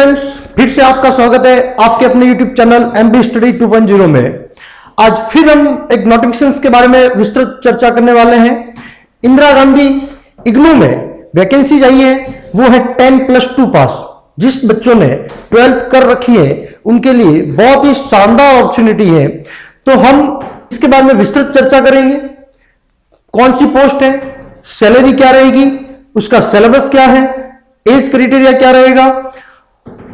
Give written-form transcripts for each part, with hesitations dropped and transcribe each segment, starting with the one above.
Students, फिर से आपका स्वागत है आपके अपने यूट्यूब चैनल एमबी स्टडी 2.0 में। आज फिर हम एक नोटिफिकेशंस के बारे में विस्तृत चर्चा करने वाले हैं। इंदिरा गांधी इग्नू में वैकेंसी आई है, वो है 10+2 पास। जिस बच्चों ने 12th कर रखी है उनके लिए बहुत ही शानदार अपॉर्चुनिटी है। तो हम इसके बारे में विस्तृत चर्चा करेंगे। कौन सी पोस्ट है, सैलरी क्या रहेगी, उसका सिलेबस क्या है, एज क्राइटेरिया क्या रहेगा,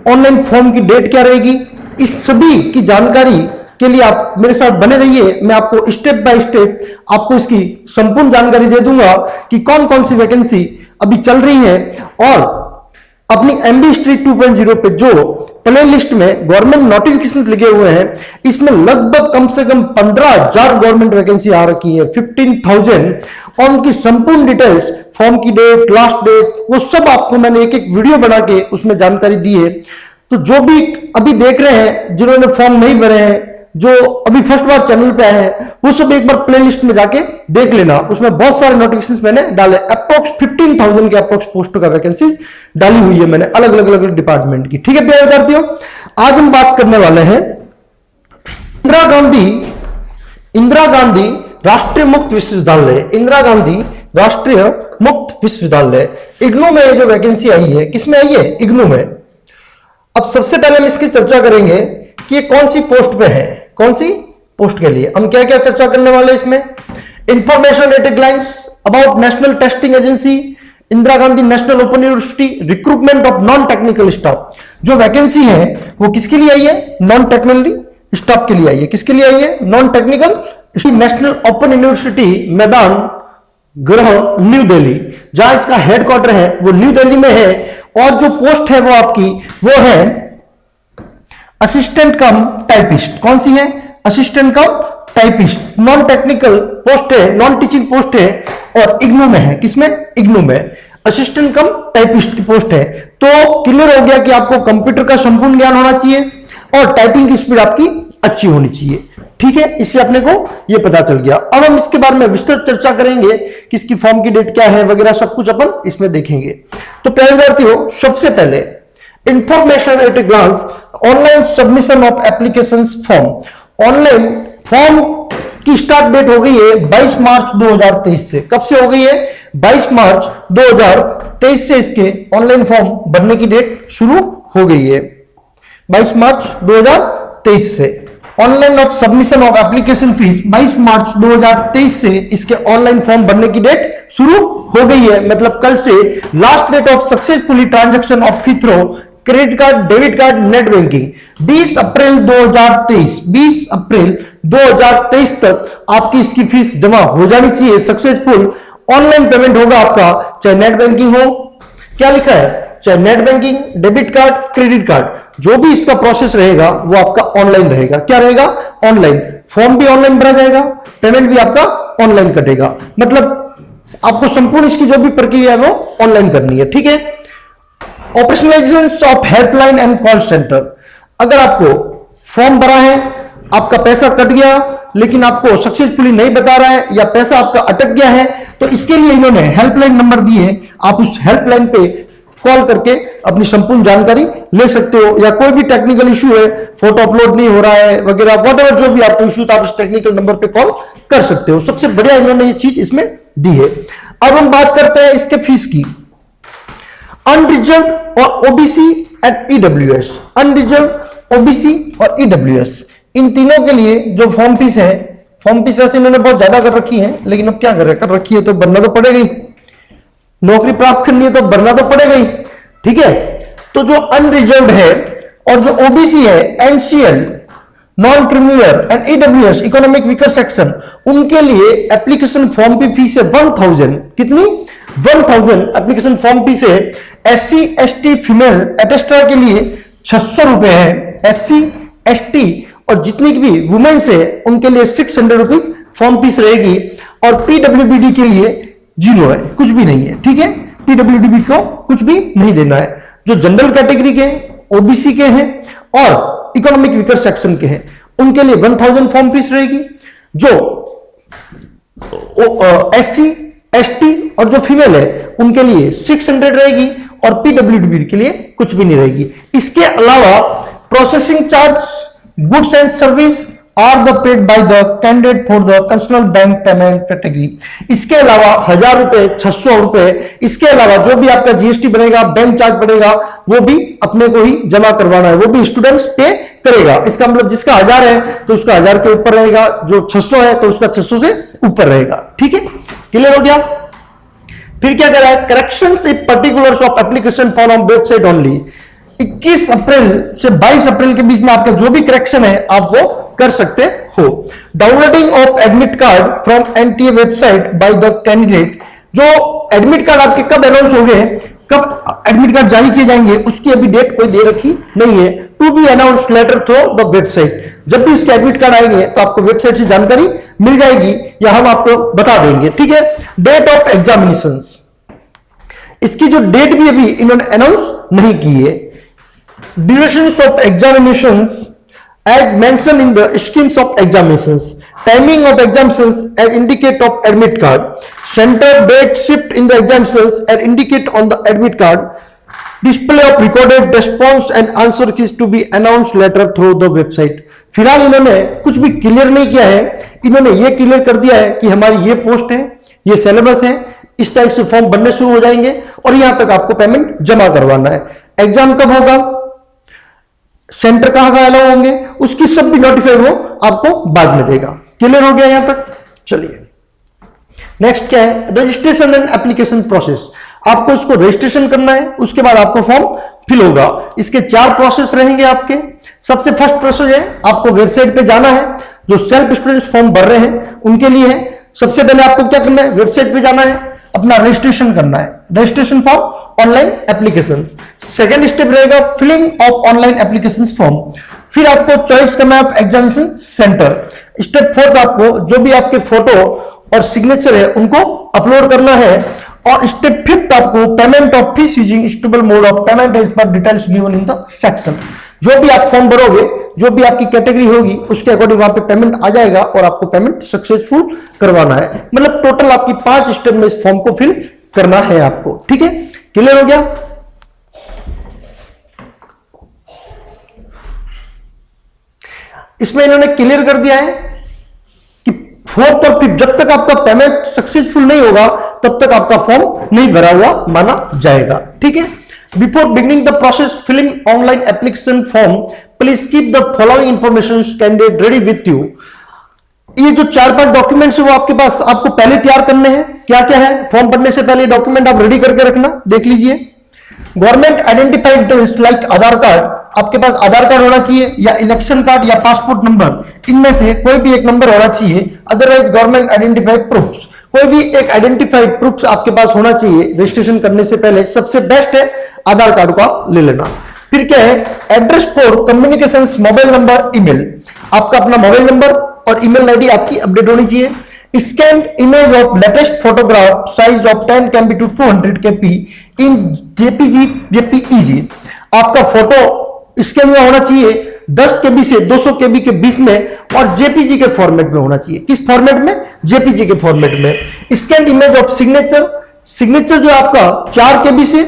ऑनलाइन फॉर्म की डेट क्या रहेगी, इस सभी की जानकारी के लिए आप मेरे साथ बने रहिए। मैं आपको स्टेप बाय स्टेप आपको इसकी संपूर्ण जानकारी दे दूंगा कि कौन कौन सी वैकेंसी अभी चल रही है। और अपनी एमबी स्टडी 2.0 पे जो प्ले लिस्ट में गवर्नमेंट नोटिफिकेशन लिखे हुए हैं, इसमें लगभग कम से कम 15,000 गवर्नमेंट वैकेंसी आ रखी है, 15,000। और उनकी संपूर्ण डिटेल्स, फॉर्म की डेट, लास्ट डेट, वो सब आपको मैंने एक एक वीडियो बना के उसमें जानकारी दी है। तो जो भी अभी देख रहे हैं, जिन्होंने फॉर्म नहीं भरे हैं, जो अभी फर्स्ट बार चैनल पे आए हैं, वो सब एक बार प्ले लिस्ट में जाके देख लेना। उसमें बहुत सारे नोटिफिकेशन मैंने डाले, अप्रोक्स 15,000 के अप्रोक्स पोस्ट का वैकेंसीज डाली हुई है मैंने अलग अलग डिपार्टमेंट की। ठीक है प्यारे विद्यार्थियों, आज हम बात करने वाले हैं इंदिरा गांधी राष्ट्रीय मुक्त विश्वविद्यालय, इंदिरा गांधी राष्ट्रीय मुक्त विश्वविद्यालय इग्नू में जो वैकेंसी आई है, किसमें आई है? इग्नू में। अब सबसे पहले हम इसकी चर्चा करेंगे कि ये कौन सी पोस्ट पे है, कौन सी पोस्ट के लिए हम क्या क्या चर्चा करने वाले हैं इसमें। Information at a glance about national testing agency, Indira Gandhi national open university, recruitment of non technical staff. जो वैकेंसी है वो किसके लिए आई है? नॉन टेक्निकल स्टाफ के लिए आई है। किसके लिए आई है? Non technical. National open university मैदान गृह न्यू दिल्ली, जहां इसका हेडक्वार्टर है वो न्यू दिल्ली में है। और जो पोस्ट है वो आपकी वो है असिस्टेंट कम टाइपिस्ट। कौन सी है? असिस्टेंट कम टाइपिस्ट। नॉन टेक्निकल पोस्ट है, नॉन टीचिंग पोस्ट है और इग्नू में है। किसमें? इग्नू में असिस्टेंट कम टाइपिस्ट की पोस्ट है। तो क्लियर हो गया कि आपको कंप्यूटर का संपूर्ण ज्ञान होना चाहिए और टाइपिंग की स्पीड आपकी अच्छी होनी चाहिए। ठीक है, इससे अपने को यह पता चल गया। अब हम इसके बारे में विस्तृत चर्चा करेंगे कि इसकी फॉर्म की डेट क्या है वगैरह सब कुछ अपन इसमें देखेंगे। तो प्यारे विद्यार्थियों, सबसे पहले information at a glance, online submission of application form. Online form की स्टार्ट डेट हो गई है 22 मार्च 2023 से। कब से हो गई है? 22 मार्च 2023 से इसके ऑनलाइन फॉर्म भरने की डेट शुरू हो गई है। 22 मार्च 2023 से online off submission of application fees 22 मार्च 2023 से इसके ऑनलाइन फॉर्म भरने की डेट शुरू हो गई है। मतलब कल से last date of successfully transaction of fee through credit card, debit card, net banking 20 April 2023, 20 April 2023 तक आपकी इसकी फीस जमा हो जानी चाहिए। सक्सेसफुल ऑनलाइन पेमेंट होगा आपका, चाहे नेट बैंकिंग हो, क्या लिखा है, चाहे net banking, debit card, credit card, जो भी इसका प्रोसेस रहेगा वो आपका ऑनलाइन रहेगा। क्या रहेगा? ऑनलाइन। फॉर्म भी ऑनलाइन भरा जाएगा, पेमेंट भी आपका ऑनलाइन कटेगा। मतलब आपको संपूर्ण इसकी जो भी प्रक्रिया है वो ऑनलाइन करनी है। ठीक है। Operationalisation of helpline and call centre. अगर आपको फॉर्म भरा है, आपका पैसा कट गया लेकिन आपको सक्सेसफुली नहीं बता रहा है या पैसा आपका अटक गया है, तो इसके लिए इन्होंने हेल्पलाइन नंबर दिए हैं। आप उस हेल्पलाइन पे कॉल करके अपनी संपूर्ण जानकारी ले सकते हो। या कोई भी टेक्निकल इशू है, फोटो अपलोड नहीं हो रहा है वगैरह, व्हाटएवर जो भी आपको इशू था, आप इस टेक्निकल नंबर पे कॉल कर सकते हो। सबसे बढ़िया इन्होंने ये चीज इसमें दी है। अब हम बात करते हैं इसके फीस की। अनरिजर्व और OBC and EWS, unreserve, OBC और ईडब्ल्यूएस, इन तीनों के लिए जो फॉर्म फीस है, फॉर्म फीस वैसे इन्होंने बहुत ज्यादा कर रखी है, लेकिन अब क्या कर रखी है तो भरना तो पड़ेगा ही। नौकरी प्राप्त करनी है तो भरना तो पड़ेगा ही। ठीक है। तो जो अनरिजर्व है और जो ओबीसी है, NCL, non criminal and EWS, economic weaker section, उनके लिए एप्लीकेशन फॉर्म की फीस है 1000। कितनी? 1000 एप्लीकेशन फॉर्म फीस है। एससी एसटी फीमेल एटेस्ट्रा के लिए 600 रुपए है। एससी एसटी और जितनी भी वुमेन्स है उनके लिए 600 रुपीज फॉर्म फीस रहेगी। और पीडब्ल्यूबीडी के लिए 0 है, कुछ भी नहीं है। ठीक है। पीडब्ल्यूडी को कुछ भी नहीं देना है। जो जनरल कैटेगरी के, ओबीसी के हैं और इकोनॉमिक वीकर सेक्शन के हैं, उनके लिए 1000 फॉर्म फीस रहेगी। जो एससी एसटी और जो फीमेल है उनके लिए 600 रहेगी और पीडब्ल्यूडी के लिए कुछ भी नहीं रहेगी। इसके अलावा processing charge, goods and service are the paid by the candidate for the concern bank payment category. इसके अलावा 1000 रुपए, 600 रुपए, इसके अलावा जो भी आपका जीएसटी बनेगा, बैंक चार्ज बनेगा, वो भी अपने को ही जमा करवाना है, वो भी स्टूडेंट्स पे करेगा। इसका मतलब जिसका 1000 है तो उसका 1000 के ऊपर रहेगा, जो 600 है तो उसका 600 से ऊपर रहेगा। ठीक है, क्लियर हो गया। फिर क्या करा है, correction particulars of application form on website only. 21 अप्रैल से 22 अप्रैल के बीच में आपका जो भी करेक्शन है आप वो कर सकते हो। Downloading of admit card from NTA website bye the candidate. जो एडमिट कार्ड आपके कब अनाउंस हो गए, कब एडमिट कार्ड जारी किए जाएंगे, उसकी अभी डेट कोई दे रखी नहीं है। To be announced later through the website. जब भी इसके एडमिट कार्ड आएंगे तो आपको वेबसाइट से जानकारी मिल जाएगी या हम आपको बता देंगे। ठीक है, डेट ऑफ एग्जामिनेशंस, इसकी जो डेट भी अभी इन्होंने अनाउंस नहीं की है। Durations of examinations as mentioned in the schemes of examinations, timing of examinations as indicate of admit card, center, date, shift in the examinations as indicate on the admit card, display of recorded response and answer keys to be announced later through the website। फिलहाल इन्होंने कुछ भी clear नहीं किया है, इन्होंने ये clear कर दिया है कि हमारी ये पोस्ट है, ये सिलेबस है, इस टाइप से फॉर्म बनने शुरू हो जाएंगे और यहां तक आपको पेमेंट जमा करवाना है। एग्जाम कब होगा, सेंटर कहां कहां अलाउ होंगे, उसकी सब भी नोटिफाइड वो आपको बाद में देगा। क्लियर हो गया यहां तक। चलिए नेक्स्ट क्या है, रजिस्ट्रेशन एंड एप्लीकेशन प्रोसेस। आपको इसको रजिस्ट्रेशन करना है, उसके बाद आपको फॉर्म फिल होगा। इसके 4 प्रोसेस रहेंगे आपके। सबसे फर्स्ट प्रोसेस है, आपको वेबसाइट पे जाना है। जो सेल्फ स्टूडेंट्स फॉर्म भर रहे हैं उनके लिए है। सबसे पहले आपको क्या करना है, वेबसाइट पे जाना है, अपना रजिस्ट्रेशन करना है, registration for online application. Second step रहेगा filling of online application form. फिर आपको चॉइस करना है एग्जामिनेशन सेंटर। स्टेप 4 आपको जो भी आपके फोटो और सिग्नेचर है उनको अपलोड करना है। और स्टेप 5 आपको payment of fee using suitable mode of payment as per details given in the section. जो भी आप फॉर्म भरोगे, जो भी आपकी कैटेगरी होगी उसके अकॉर्डिंग वहां पे पेमेंट आ जाएगा और आपको पेमेंट सक्सेसफुल करवाना है। मतलब टोटल आपकी 5 स्टेप में इस फॉर्म को फिल करना है आपको। ठीक है, क्लियर हो गया। इसमें इन्होंने क्लियर कर दिया है कि 4th और 5th जब तक आपका पेमेंट सक्सेसफुल नहीं होगा तब तक आपका फॉर्म नहीं भरा हुआ माना जाएगा। ठीक है, before beginning the process filling online application form please keep the following information candidate ready with you. ये जो 4-5 डॉक्यूमेंट्स है वो आपके पास आपको पहले तैयार करने हैं। क्या क्या है, फॉर्म भरने से पहले डॉक्यूमेंट आप रेडी करके रखना। देख लीजिए, गवर्नमेंट आइडेंटिफाइड डिटेल्स लाइक आधार कार्ड, आपके पास आधार कार्ड होना चाहिए या इलेक्शन कार्ड या पासपोर्ट नंबर, इनमें से कोई भी एक नंबर होना चाहिए। अदरवाइज गवर्नमेंट आइडेंटिफाइड प्रूफ्स, कोई भी एक आइडेंटिफाइड प्रूफ आपके पास होना चाहिए रजिस्ट्रेशन करने से पहले। सबसे बेस्ट है आधार कार्ड को ले लेना। फिर क्या है, address for communication, mobile number, email, आपका अपना मोबाइल नंबर और ईमेल आईडी आपकी अपडेट होनी चाहिए। Scan image of latest photograph size of 10 kb to 200 kb in JPG JPEG. आपका फोटो स्कैन हुआ होना चाहिए 10 kb से 200 kb के बीच में और जेपीजी के फॉर्मेट में होना चाहिए। किस फॉर्मेट में, जेपीजी के फॉर्मेट में। Scan image of signature, signature जो आपका 4 kb से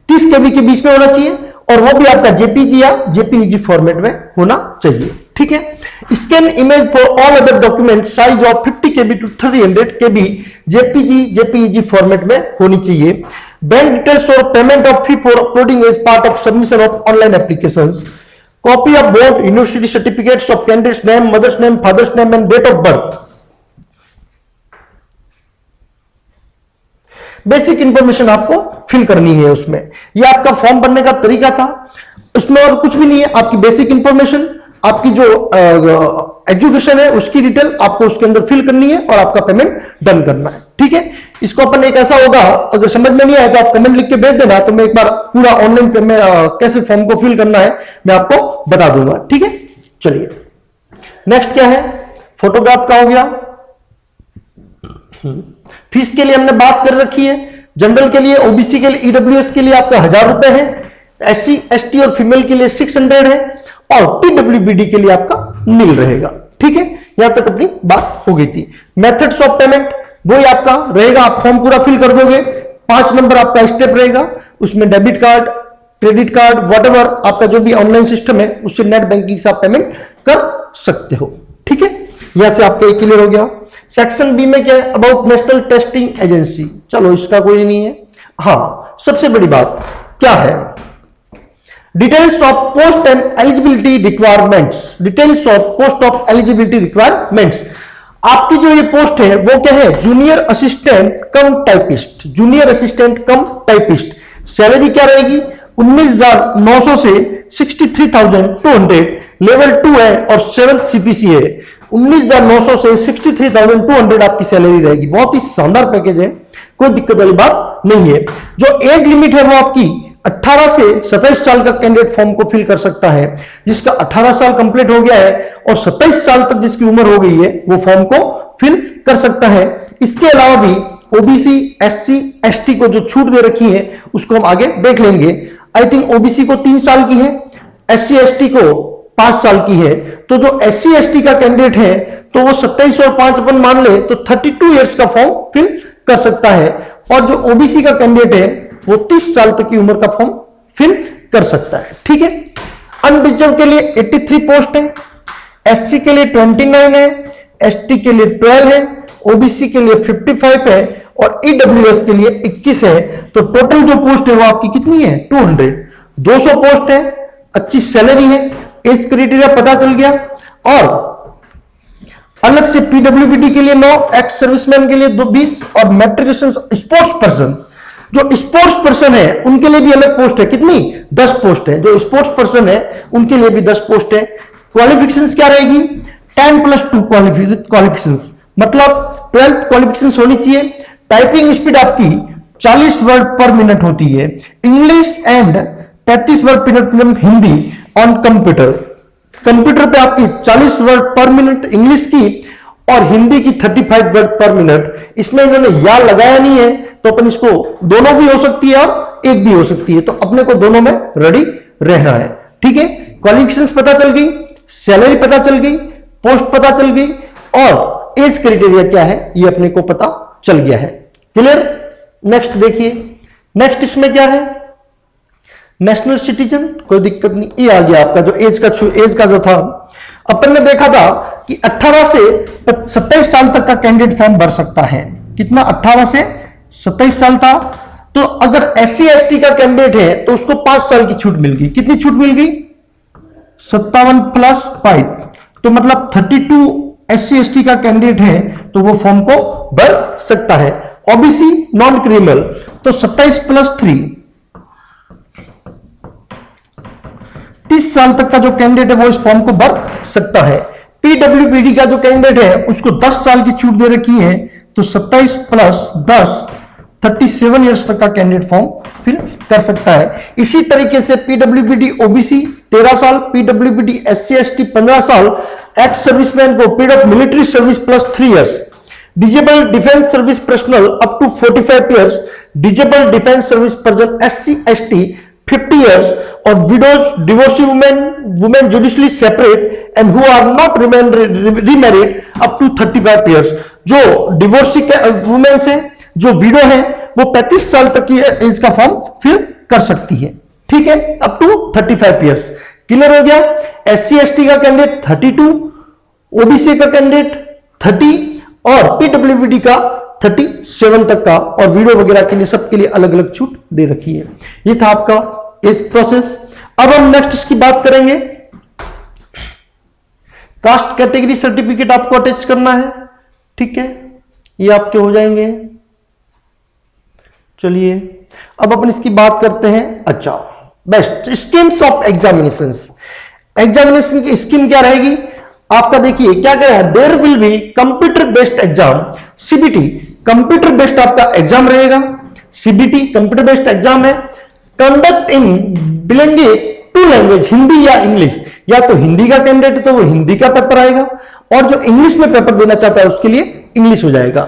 30 kb के बीच में होना चाहिए और वो भी आपका जेपीजी या जेपीईजी फॉर्मेट में होना चाहिए। ठीक है, scan image for all other document size of 50 kb to 300 kb JPG JPEG format में होनी चाहिए। बैंक डिटेल्स और payment of fee for uploading as part of submission of online applications. Copy of board university certificates of candidate's name, mother's name, father's name and date of birth. Basic information आपको fill करनी है उसमें। यह आपका form भरने का तरीका था, उसमें और कुछ भी नहीं है। आपकी बेसिक इंफॉर्मेशन, आपकी जो एजुकेशन है उसकी डिटेल आपको उसके अंदर फिल करनी है और आपका पेमेंट डन करना है। ठीक है, इसको अपन एक ऐसा होगा, अगर समझ में नहीं आया तो आप कमेंट लिख के भेज देना, तो मैं एक बार पूरा ऑनलाइन कैसे फॉर्म को फिल करना है मैं आपको बता दूंगा। ठीक है, चलिए नेक्स्ट क्या है, फोटोग्राफ का हो गया। फीस के लिए हमने बात कर रखी है। जनरल के लिए, ओबीसी के लिए, ईडब्ल्यूएस के लिए आपका 1000 रुपए है, एससी एसटी और फीमेल के लिए 600 है और पीडब्ल्यूबीडी के लिए आपका 0 रहेगा। ठीक है, यहां तक अपनी बात हो गई थी। मेथड्स ऑफ पेमेंट, वही आपका रहेगा, आप फॉर्म पूरा फिल कर दोगे, 5 नंबर आपका स्टेप रहेगा, उसमें debit card, credit card, whatever आपका जो भी ऑनलाइन सिस्टम है उससे नेट बैंकिंग से आप पेमेंट कर सकते हो। ठीक है, यहां से आपका एक क्लियर हो गया। सेक्शन बी में क्या है, अबाउट नेशनल टेस्टिंग एजेंसी, चलो इसका कोई नहीं है। हाँ, सबसे बड़ी बात क्या है, details of post and eligibility requirements, details of post of eligibility requirements. आपकी जो ये पोस्ट है वो क्या है, जूनियर असिस्टेंट कम टाइपिस्ट, जूनियर असिस्टेंट कम टाइपिस्ट। सैलरी क्या रहेगी, 19,900 से 63,200, लेवल 2 है और 7th CPC है। 19,900 से 63,200 आपकी सैलरी रहेगी, बहुत ही शानदार पैकेज है, कोई दिक्कत वाली बात नहीं है। जो एज लिमिट है वो आपकी 18 से 27 साल का कैंडिडेट फॉर्म को फिल कर सकता है। जिसका 18 साल कंप्लीट हो गया है और 27 साल तक जिसकी उम्र हो गई है वो फॉर्म को फिल कर सकता है। इसके अलावा भी ओबीसी, SC, ST को जो छूट दे रखी है उसको हम आगे देख लेंगे। आई थिंक ओबीसी को 3 साल की है, SC, ST को 5 साल की है। तो जो SC, ST का कैंडिडेट है तो वो 27 और 5 अपन मान ले तो 32 ईयर्स का फॉर्म फिल कर सकता है। और जो ओबीसी का कैंडिडेट है वो 30 साल तक की उम्र का फॉर्म फिल कर सकता है। ठीक है, अनरिजर्व के लिए 83 पोस्ट है, SC के लिए 29 है, ST के लिए 12 है, OBC के लिए 55 है और EWS के लिए 21 है। तो टोटल जो पोस्ट है वो आपकी कितनी है, 200 पोस्ट है, अच्छी सैलरी है, एज क्राइटेरिया पता चल गया। और अलग से PWBD के लिए 9, एक्स सर्विसमैन के लिए 20 और मैट्रिकुलेशन स्पोर्ट्स पर्सन, जो स्पोर्ट्स पर्सन है उनके लिए भी अलग पोस्ट है, कितनी 10 पोस्ट है। जो स्पोर्ट्स पर्सन है उनके लिए भी 10 पोस्ट है। क्वालिफिकेशंस क्या रहेगी, 10+2 क्वालिफिकेशंस, मतलब 12th क्वालिफिकेशंस होनी चाहिए। टाइपिंग स्पीड आपकी 40 वर्ड पर मिनट होती है, इंग्लिश एंड 33 वर्ड पर minute Hindi on computer. Computer पे आपकी 40 वर्ड पर मिनट इंग्लिश की और हिंदी की 35 वर्ड पर मिनट। इसमें इन्होंने या लगाया नहीं है तो अपन इसको दोनों भी हो सकती है और एक भी हो सकती है, तो अपने को दोनों में रेडी रहना है। ठीक है, क्वालिफिकेशंस पता चल गई, सैलरी पता चल गई, पोस्ट पता चल गई और एज क्राइटेरिया क्या है ये अपने को पता चल गया है। क्लियर। नेक्स्ट देखिए, नेक्स्ट इसमें क्या है, नेशनल सिटीजन, कोई दिक्कत नहीं, ये आ गया आपका जो एज का जो था। अपन ने देखा था कि 18 से 27 साल तक का कैंडिडेट फॉर्म भर सकता है। कितना, 18 से 27 साल था। तो अगर SC, ST का कैंडिडेट है तो उसको 5 साल की छूट मिल गई। कितनी छूट मिल गई, 57+5, तो मतलब 32 SC, ST का कैंडिडेट है तो वो फॉर्म को भर सकता है। OBC नॉन क्रिमिनल तो 27+3, 30 साल तक का जो कैंडिडेट है वो इस फॉर्म को भर सकता है। PWBD का जो कैंडिडेट है उसको 10 साल की छूट दे रखी है तो 27+10 37 ईयर्स तक का कैंडिडेट फॉर्म फिल कर सकता है। इसी तरीके से PWBD OBC 13 साल, PWBD SC ST 15 साल, एक्स सर्विसमैन को period of military service plus 3 years, disabled defence service personnel up to 45 years, disabled defence service person SC ST 50 years, or widows, divorcee women judicially separate and who are not remarried up to 35 years। जो divorcee women है, जो window है, वो 35 साल तक की as का form fill कर सकती है। ठीक है, अप टू 35 इयर्स। क्लियर हो गया। SC ST का कैंडिडेट 32, OBC का कैंडिडेट 30 और PWBD का 37 तक का, और वीडियो वगैरह के लिए सबके लिए अलग अलग छूट दे रखी है। ये था आपका एज प्रोसेस। अब हम नेक्स्ट इसकी बात करेंगे, कास्ट कैटेगरी सर्टिफिकेट आपको अटैच करना है। ठीक है, ये आपके हो जाएंगे। चलिए अब अपन इसकी बात करते हैं। अच्छा, best schemes of examination. Examination की स्कीम क्या रहेगी आपका, देखिए क्या कह रहा है, there will be computer based exam, CBT computer based आपका एग्जाम रहेगा। CBT कंप्यूटर बेस्ड एग्जाम है। Conduct in bilingual 2 language, Hindi या इंग्लिश, या तो हिंदी का कैंडिडेट तो वो हिंदी का पेपर आएगा, और जो इंग्लिश में पेपर देना चाहता है उसके लिए इंग्लिश हो जाएगा।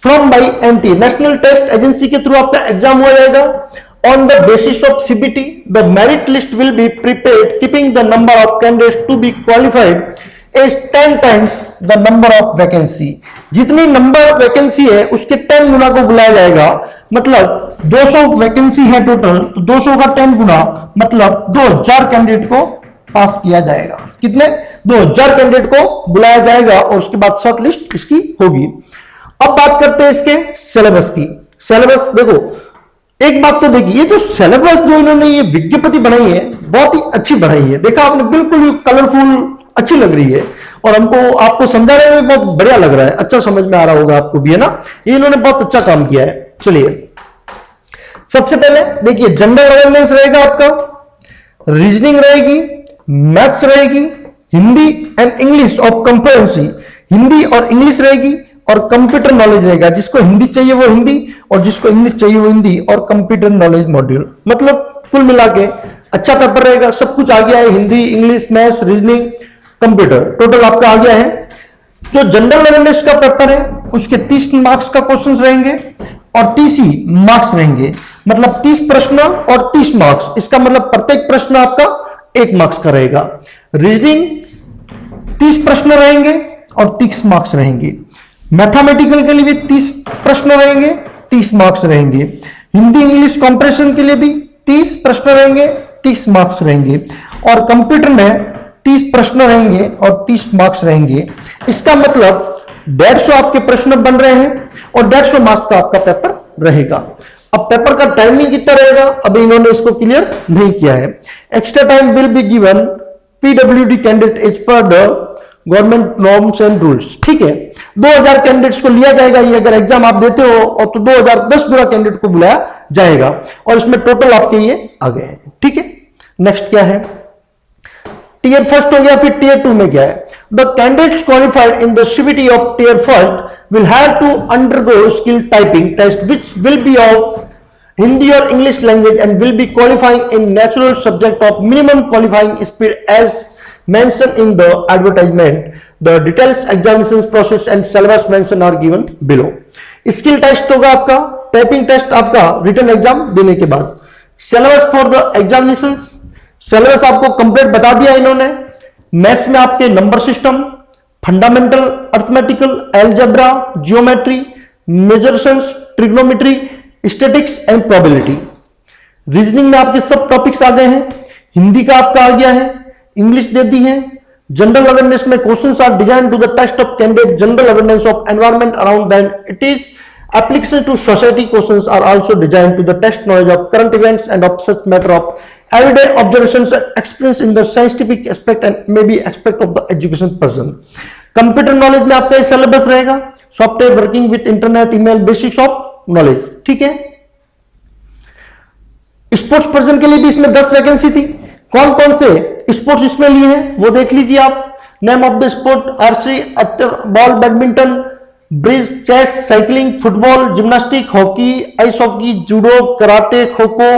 From by NT national test agency के थ्रू आपका एग्जाम हो जाएगा। On the basis of CBT, the merit list will be prepared, keeping the number of candidates to be qualified is 10 times the number of vacancy. जितनी number vacancy है उसके 10 गुना को बुलाया जाएगा। मतलब 200 वैकेंसी है टोटल, तो 200 का 10 गुना मतलब 2000 कैंडिडेट को पास किया जाएगा। कितने? 2000 कैंडिडेट को बुलाया जाएगा और उसके बाद शॉर्टलिस्ट इसकी होगी। अब बात करते हैं इसके सिलेबस की। सिलेबस देखो, एक बात तो देखिए, ये जो सिलेबस जो इन्होंने ये विज्ञप्ति बनाई है बहुत ही अच्छी बनाई है। देखा आपने, बिल्कुल कलरफुल अच्छी लग रही है और हमको आपको समझाने में बहुत बढ़िया लग रहा है, अच्छा समझ में आ रहा होगा आपको भी, है ना। ये इन्होंने बहुत अच्छा काम किया है। चलिए सबसे पहले देखिए, जनरल अवेयरनेस रहेगा आपका, रीजनिंग रहेगी, मैथ्स रहेगी, Hindi and English of comprehensive, Hindi और इंग्लिश रहेगी, और कंप्यूटर नॉलेज रहेगा। जिसको हिंदी चाहिए वो हिंदी और जिसको इंग्लिश चाहिए वो हिंदी, और कंप्यूटर नॉलेज मॉड्यूल। मतलब कुल मिला के अच्छा पेपर रहेगा। सब कुछ आ गया है, Hindi, English, maths, reasoning, computer, total आपका आ गया है। जो जनरल अवेयरनेस का पेपर है उसके 30 मार्क्स का क्वेश्चंस रहेंगे और 30 मार्क्स रहेंगे। मतलब 30 प्रश्न और 30 मार्क्स। इसका मतलब प्रत्येक प्रश्न आपका 1 मार्क्स का रहेगा। रीजनिंग 30 प्रश्न रहेंगे और 30 मार्क्स रहेंगे। मैथमेटिकल के लिए भी 30 प्रश्न रहेंगे, 30 मार्क्स रहेंगे। हिंदी इंग्लिश कॉम्प्रेशन के लिए भी 30 प्रश्न रहेंगे, 30 मार्क्स रहेंगे। और कंप्यूटर में 30 प्रश्न रहेंगे और 30 मार्क्स रहेंगे। इसका मतलब 150 आपके प्रश्न बन रहे हैं और 150 मार्क्स का आपका पेपर रहेगा। अब पेपर का टाइमिंग कितना रहेगा अभी इन्होंने इसको क्लियर नहीं किया है। Extra time will be given PWD candidate as per the government norms and rules. ठीक है, 2000 कैंडिडेट्स को लिया जाएगा। ये अगर एग्जाम आप देते हो और तो 2010 गुना कैंडिडेट को बुलाया जाएगा और इसमें टोटल आपके ये आ गए हैं। ठीक है, नेक्स्ट क्या है, टीयर फर्स्ट हो गया। फिर टीयर 2 में क्या है, the candidates qualified in the CBT of tier first will have to undergo skill typing test which will be of Hindi or English language and will be qualifying in natural subject of minimum qualifying speed as mentioned in the advertisement. The details examinations process and syllabus mentioned are given below. Skill test होगा आपका, typing test आपका written exam देने के बाद। Syllabus for the examinations, syllabus आपको complete बता दिया इन्होंने। मैथ्स में आपके number system, fundamental arithmetical, algebra, geometry, measures, trigonometry, statics and probability. Reasoning में आपके सब टॉपिक्स आ गए हैं। हिंदी का आपका आ गया है, इंग्लिश दे दी है। जनरल अवेयरनेस में questions are design to the test of candidate general awareness of environment around then it is application to society. Questions are also design to the test knowledge of current events and of such matter of everyday observations experience in the scientific aspect and may be aspect of the education person. Computer knowledge में आपका syllabus रहेगा, software working with internet, email, basics of knowledge. ठीक है, sports person के लिए भी इसमें 10 vacancy थी। कौन कौन से स्पोर्ट्स इसमें लिए हैं वो देख लीजिए आप। Name of the sport, archery, ball, badminton, bridge, chess, cycling, football, gymnastic, hockey, ice hockey, judo, karate, kho kho,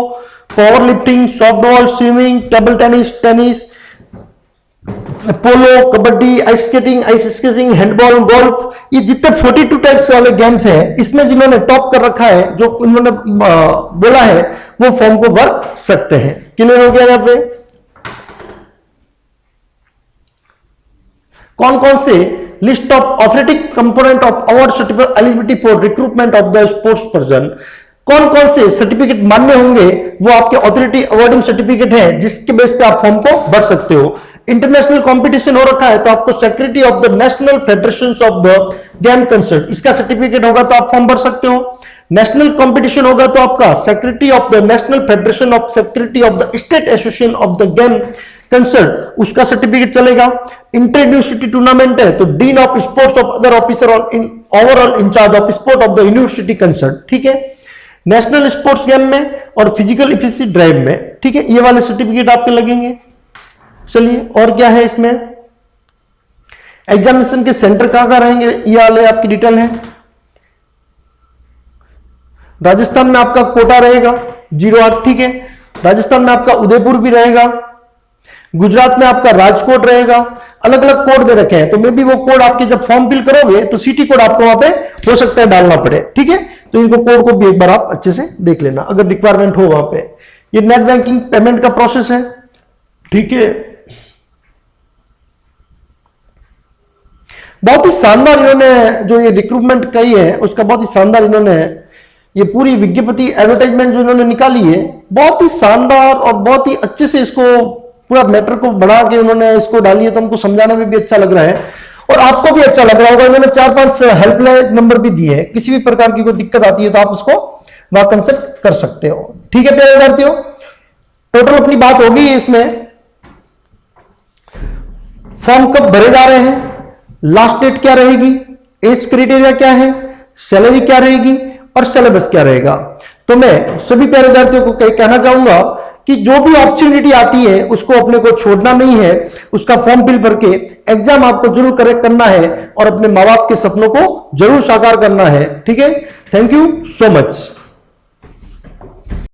power lifting, softball, swimming, table tennis, tennis, polo, kabaddi, ice skating, handball, golf. ये जितने 42 टाइप्स वाले गेम्स हैं इसमें जिन्होंने top कर रखा है, जो इन्होंने बोला है, वो फॉर्म को भर सकते हैं। क्लियर हो गया यहाँ पे। कौन कौन से list of authoritative component of award certificate eligibility for recruitment of the sports person. कौन कौन से सर्टिफिकेट मान्य होंगे वो आपके ऑथोरिटी अवार्डिंग सर्टिफिकेट है जिसके बेस पे आप फॉर्म को भर सकते हो। इंटरनेशनल कंपटीशन हो रखा है तो आपको secretary of the national federation of the game concert, इसका सर्टिफिकेट होगा तो आप फॉर्म भर सकते हो। नेशनल कंपटीशन होगा तो आपका secretary of the national federation of secretary of the state association of the game concerned, उसका सर्टिफिकेट चलेगा। इंटर यूनिवर्सिटी टूर्नामेंट है तो dean of sports of other officer overall incharge of sport of the university concerned. ठीक है, national sports game में और physical efficiency drive में। ठीक है, ये वाले सर्टिफिकेट आपके लगेंगे। चलिए और क्या है इसमें, एग्जामिनेशन के सेंटर कहां रहेंगे ये वाले आपकी डिटेल है। राजस्थान में आपका कोटा रहेगा 08। ठीक है, राजस्थान में आपका उदयपुर भी रहेगा। गुजरात में आपका राजकोट रहेगा। अलग अलग कोड दे रखे हैं तो मे भी वो कोड आपके जब फॉर्म फिल करोगे तो सिटी कोड आपको वहां पे हो सकता है डालना पड़े। ठीक है, तो इनको कोड को भी एक बार आप अच्छे से देख लेना अगर रिक्वायरमेंट हो वहां पे। ये नेट बैंकिंग पेमेंट का प्रोसेस है। ठीक है, बहुत ही शानदार इन्होंने जो ये रिक्रूटमेंट कही है उसका बहुत ही शानदार इन्होंने ये पूरी विज्ञप्ति एडवर्टाइजमेंट जो इन्होंने निकाली है बहुत ही शानदार और बहुत ही अच्छे से इसको पूरा मैटर को बढ़ा के उन्होंने इसको डाली है, तो हमको समझाने में भी अच्छा लग रहा है और आपको भी अच्छा लग रहा होगा। इन्होंने 4-5 हेल्पलाइन नंबर भी दिए हैं, किसी भी प्रकार की कोई दिक्कत आती है तो आप उसको वहां कंसल्ट कर सकते हो। ठीक है प्यारे विद्यार्थियों, टोटल अपनी बात होगी इसमें। फॉर्म कब भरे जा रहे हैं, लास्ट डेट क्या रहेगी, एज क्राइटेरिया क्या है, सैलरी क्या रहेगी और सिलेबस क्या रहेगा। तो मैं सभी प्यारे विद्यार्थियों को कहना चाहूंगा कि जो भी अपॉर्चुनिटी आती है उसको अपने को छोड़ना नहीं है, उसका फॉर्म फिल करके एग्जाम आपको जरूर करेक्ट करना है और अपने माँ बाप के सपनों को जरूर साकार करना है। ठीक है, थैंक यू सो मच।